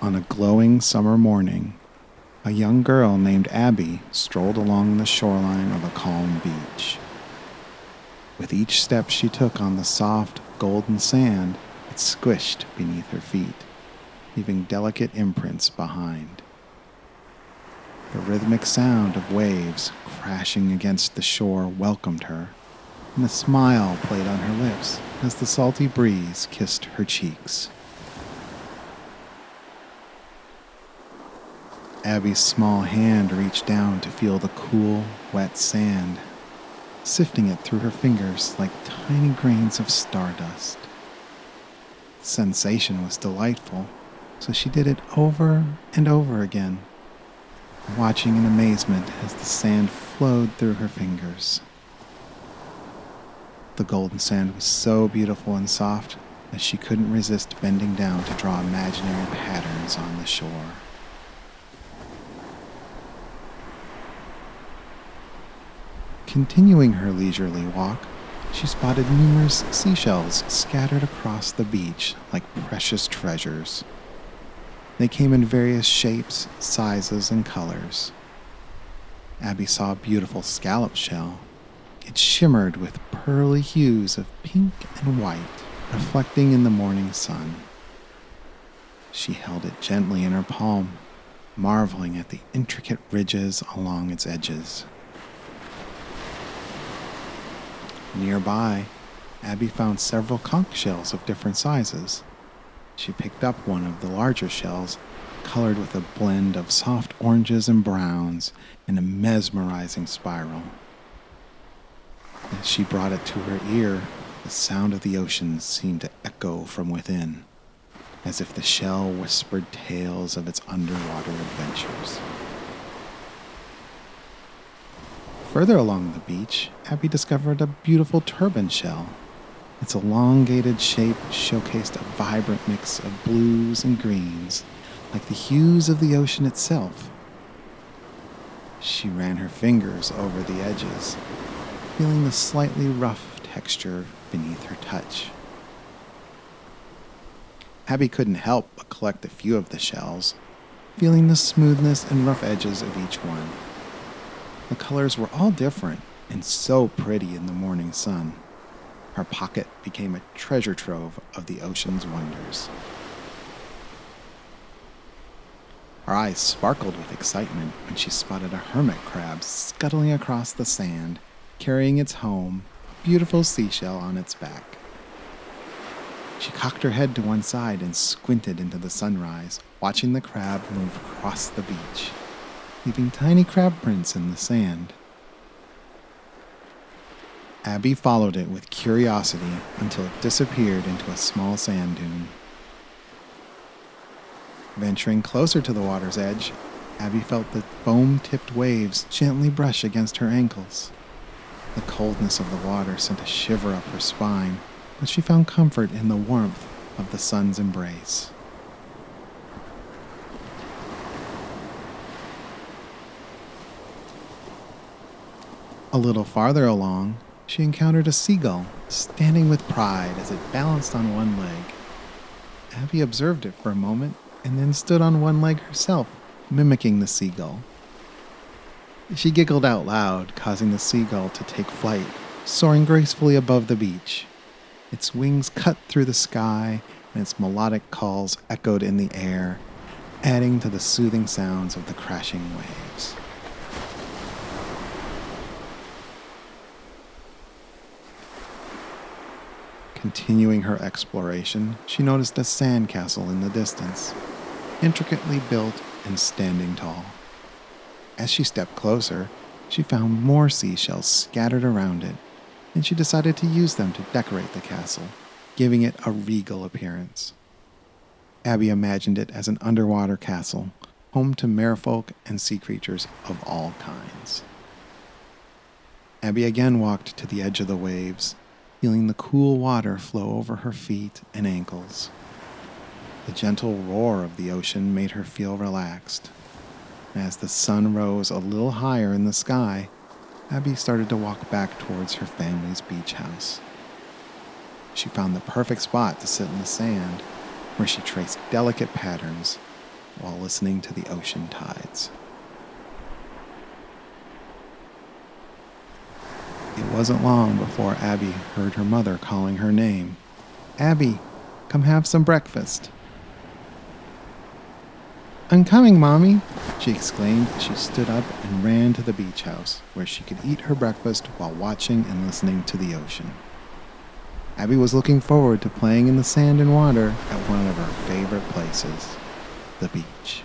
On a glowing summer morning, a young girl named Abby strolled along the shoreline of a calm beach. With each step she took on the soft, golden sand, it squished beneath her feet, leaving delicate imprints behind. The rhythmic sound of waves crashing against the shore welcomed her, and a smile played on her lips as the salty breeze kissed her cheeks. Abby's small hand reached down to feel the cool, wet sand, sifting it through her fingers like tiny grains of stardust. The sensation was delightful, so she did it over and over again, watching in amazement as the sand flowed through her fingers. The golden sand was so beautiful and soft that she couldn't resist bending down to draw imaginary patterns on the shore. Continuing her leisurely walk, she spotted numerous seashells scattered across the beach like precious treasures. They came in various shapes, sizes, and colors. Abby saw a beautiful scallop shell. It shimmered with pearly hues of pink and white, reflecting in the morning sun. She held it gently in her palm, marveling at the intricate ridges along its edges. Nearby, Abby found several conch shells of different sizes. She picked up one of the larger shells, colored with a blend of soft oranges and browns in a mesmerizing spiral. As she brought it to her ear, the sound of the ocean seemed to echo from within, as if the shell whispered tales of its underwater adventures. Further along the beach, Abby discovered a beautiful turban shell. Its elongated shape showcased a vibrant mix of blues and greens, like the hues of the ocean itself. She ran her fingers over the edges, feeling the slightly rough texture beneath her touch. Abby couldn't help but collect a few of the shells, feeling the smoothness and rough edges of each one. The colors were all different and so pretty in the morning sun. Her pocket became a treasure trove of the ocean's wonders. Her eyes sparkled with excitement when she spotted a hermit crab scuttling across the sand, carrying its home, a beautiful seashell on its back. She cocked her head to one side and squinted into the sunrise, watching the crab move across the beach, leaving tiny crab prints in the sand. Abby followed it with curiosity until it disappeared into a small sand dune. Venturing closer to the water's edge, Abby felt the foam-tipped waves gently brush against her ankles. The coldness of the water sent a shiver up her spine, but she found comfort in the warmth of the sun's embrace. A little farther along, she encountered a seagull, standing with pride as it balanced on one leg. Abby observed it for a moment and then stood on one leg herself, mimicking the seagull. She giggled out loud, causing the seagull to take flight, soaring gracefully above the beach. Its wings cut through the sky, and its melodic calls echoed in the air, adding to the soothing sounds of the crashing waves. Continuing her exploration, she noticed a sandcastle in the distance, intricately built and standing tall. As she stepped closer, she found more seashells scattered around it, and she decided to use them to decorate the castle, giving it a regal appearance. Abby imagined it as an underwater castle, home to merfolk and sea creatures of all kinds. Abby again walked to the edge of the waves, feeling the cool water flow over her feet and ankles. The gentle roar of the ocean made her feel relaxed. As the sun rose a little higher in the sky, Abby started to walk back towards her family's beach house. She found the perfect spot to sit in the sand, where she traced delicate patterns, while listening to the ocean tides. It wasn't long before Abby heard her mother calling her name. "Abby, come have some breakfast." "I'm coming, Mommy," she exclaimed as she stood up and ran to the beach house, where she could eat her breakfast while watching and listening to the ocean. Abby was looking forward to playing in the sand and water at one of her favorite places, the beach.